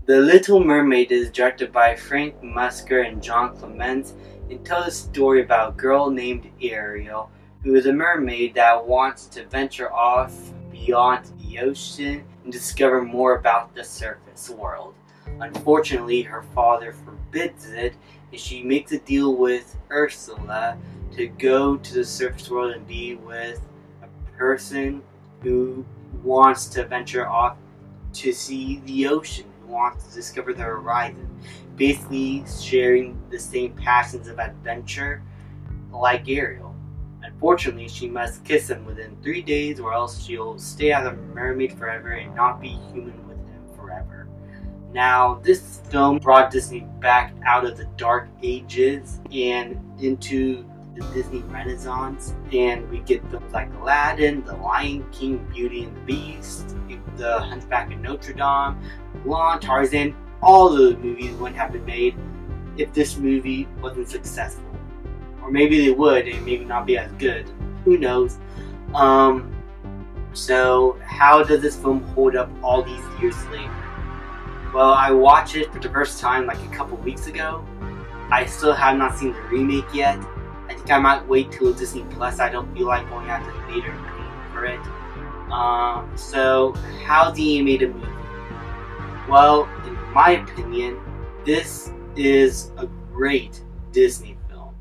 The Little Mermaid is directed by Frank Musker and John Clements and tells a story about a girl named Ariel, who is a mermaid that wants to venture off beyond the ocean and discover more about the surface world. Unfortunately, her father forbids it, and she makes a deal with Ursula to go to the surface world and be with a person who wants to venture off to see the ocean, who wants to discover the horizon. Basically, sharing the same passions of adventure like Ariel. Unfortunately, she must kiss him within 3 days, or else she'll stay as a mermaid forever and not be human with him forever. Now, this film brought Disney back out of the dark ages and into the Disney Renaissance, and we get films like Aladdin, The Lion King, Beauty and the Beast, The Hunchback of Notre Dame, Mulan, Tarzan. All those movies wouldn't have been made if this movie wasn't successful. Or maybe they would, and maybe not be as good. Who knows? So how does this film hold up all these years later? Well, I watched it for the first time like a couple weeks ago. I still have not seen the remake yet. I think I might wait till Disney Plus. I don't feel like going out to the theater and paying for it. So how's the animated movie? Well, in my opinion, this is a great Disney film.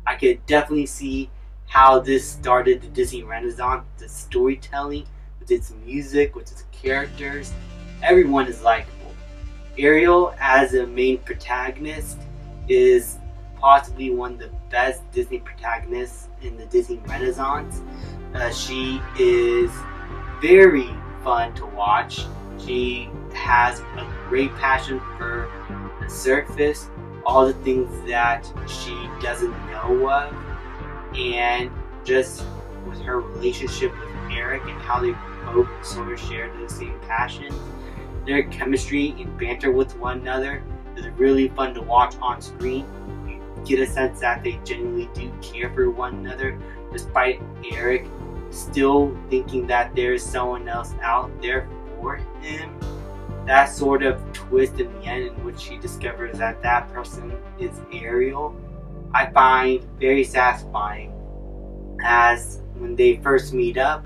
I could definitely see how this started the Disney Renaissance, the storytelling, with its music, with its characters. Everyone is likable. Ariel, as a main protagonist, is possibly one of the best Disney protagonists in the Disney Renaissance. She is very fun to watch. She has a great passion for the surface, all the things that she doesn't know of, and just with her relationship with Eric and how they both sort of share the same passions. Their chemistry and banter with one another is really fun to watch on screen. You get a sense that they genuinely do care for one another, despite Eric still thinking that there's someone else out there for him. That sort of twist in the end, in which he discovers that that person is Ariel, I find very satisfying. As when they first meet up,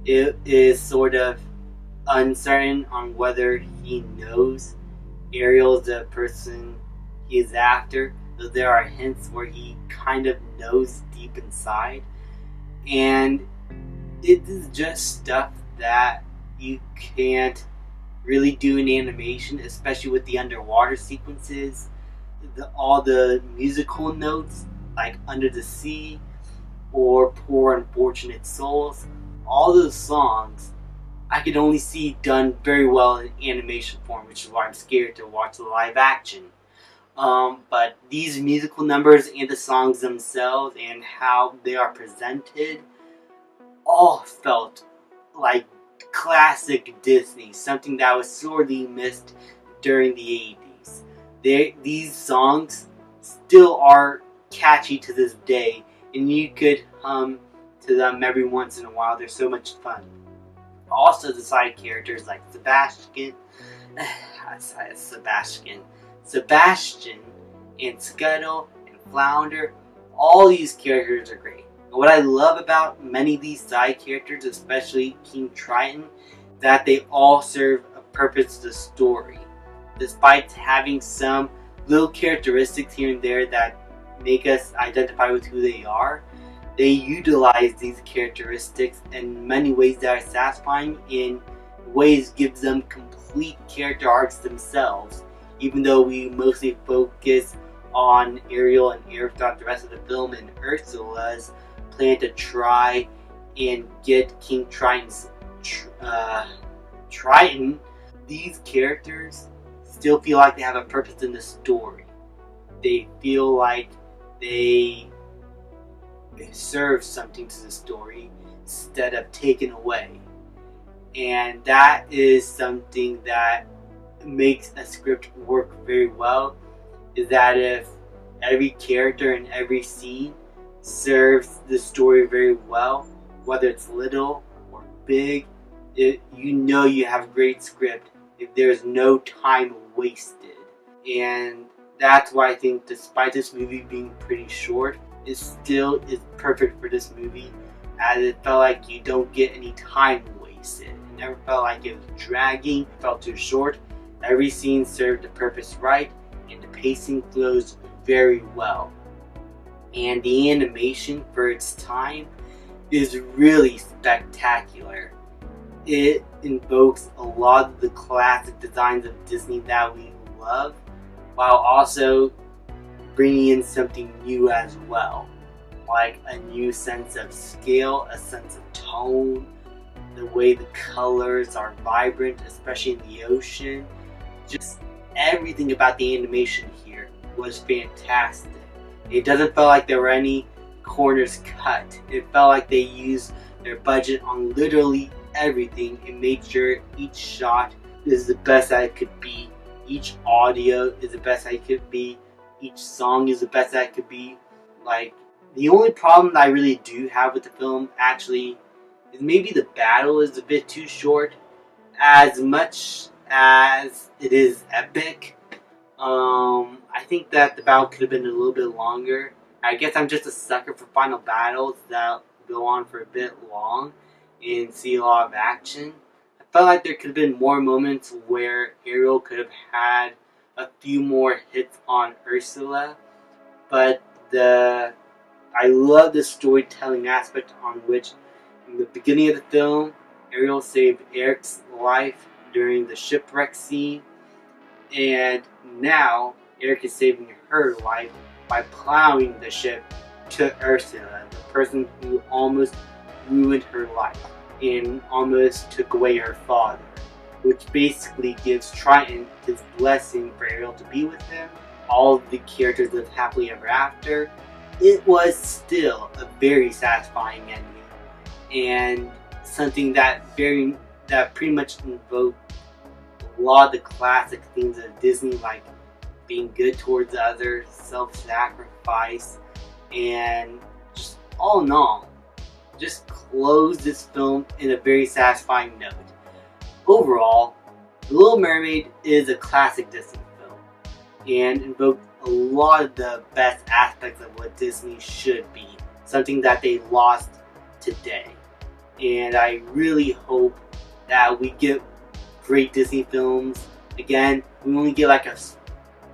it is sort of uncertain on whether he knows Ariel is the person he is after, though there are hints where he kind of knows deep inside. And it is just stuff that you can't really do in animation, especially with the underwater sequences, all the musical notes like Under the Sea or Poor Unfortunate Souls. All those songs I could only see done very well in animation form, which is why I'm scared to watch the live action. But these musical numbers and the songs themselves and how they are presented all felt like classic Disney, something that was sorely missed during the 80s. These songs still are catchy to this day, and you could hum to them every once in a while. They're so much fun. Also, the side characters like Sebastian and Scuttle and Flounder, all these characters are great. And what I love about many of these side characters, especially King Triton, that they all serve a purpose to the story. Despite having some little characteristics here and there that make us identify with who they are, they utilize these characteristics in many ways that are satisfying, in ways gives them complete character arcs themselves, even though we mostly focus on Ariel and Eric throughout the rest of the film, and Ursula's plan to try and get King Triton's Triton. These characters still feel like they have a purpose in the story. They feel like they serve something to the story instead of taken away. And that is something that makes a script work very well, is that if every character in every scene serves the story very well, whether it's little or big, you know you have a great script if there's no time wasted. And that's why I think, despite this movie being pretty short, it still is perfect for this movie, as it felt like you don't get any time wasted. It never felt like it was dragging, it felt too short. Every scene served the purpose right, and the pacing flows very well. And the animation for its time is really spectacular. It invokes a lot of the classic designs of Disney that we love, while also bringing in something new as well, like a new sense of scale, a sense of tone, the way the colors are vibrant, especially in the ocean. Just everything about the animation here was fantastic. It doesn't feel like there were any corners cut. It felt like they used their budget on literally everything and made sure each shot is the best that it could be. Each audio is the best that it could be. Each song is the best that it could be. Like, the only problem that I really do have with the film actually is maybe the battle is a bit too short. As much as it is epic, I think that the battle could have been a little bit longer. I guess I'm just a sucker for final battles that go on for a bit long and see a lot of action. I felt like there could have been more moments where Ariel could have had a few more hits on Ursula, but I love the storytelling aspect on which, in the beginning of the film, Ariel saved Eric's life during the shipwreck scene, and now Eric is saving her life by plowing the ship to Ursula, the person who almost ruined her life and almost took away her father, which basically gives Triton his blessing for Ariel to be with him. All of the characters live happily ever after. It was still a very satisfying ending, and something that pretty much invoked a lot of the classic themes of Disney, like being good towards others, self-sacrifice, and just all in all, just close this film in a very satisfying note. Overall, The Little Mermaid is a classic Disney film and invoked a lot of the best aspects of what Disney should be, something that they lost today. And I really hope that we get great Disney films. Again, we only get like a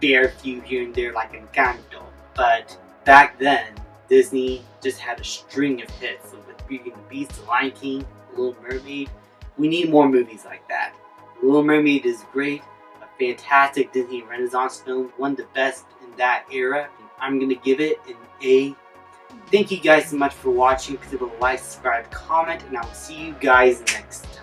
fair few here and there, like Encanto, but back then Disney just had a string of hits with Beauty and the Beast, The Lion King, The Little Mermaid. We need more movies like that. The Little Mermaid is great, a fantastic Disney Renaissance film, one of the best in that era. I'm going to give it an A. Thank you guys so much for watching. Please leave a like, subscribe, comment, and I will see you guys next time.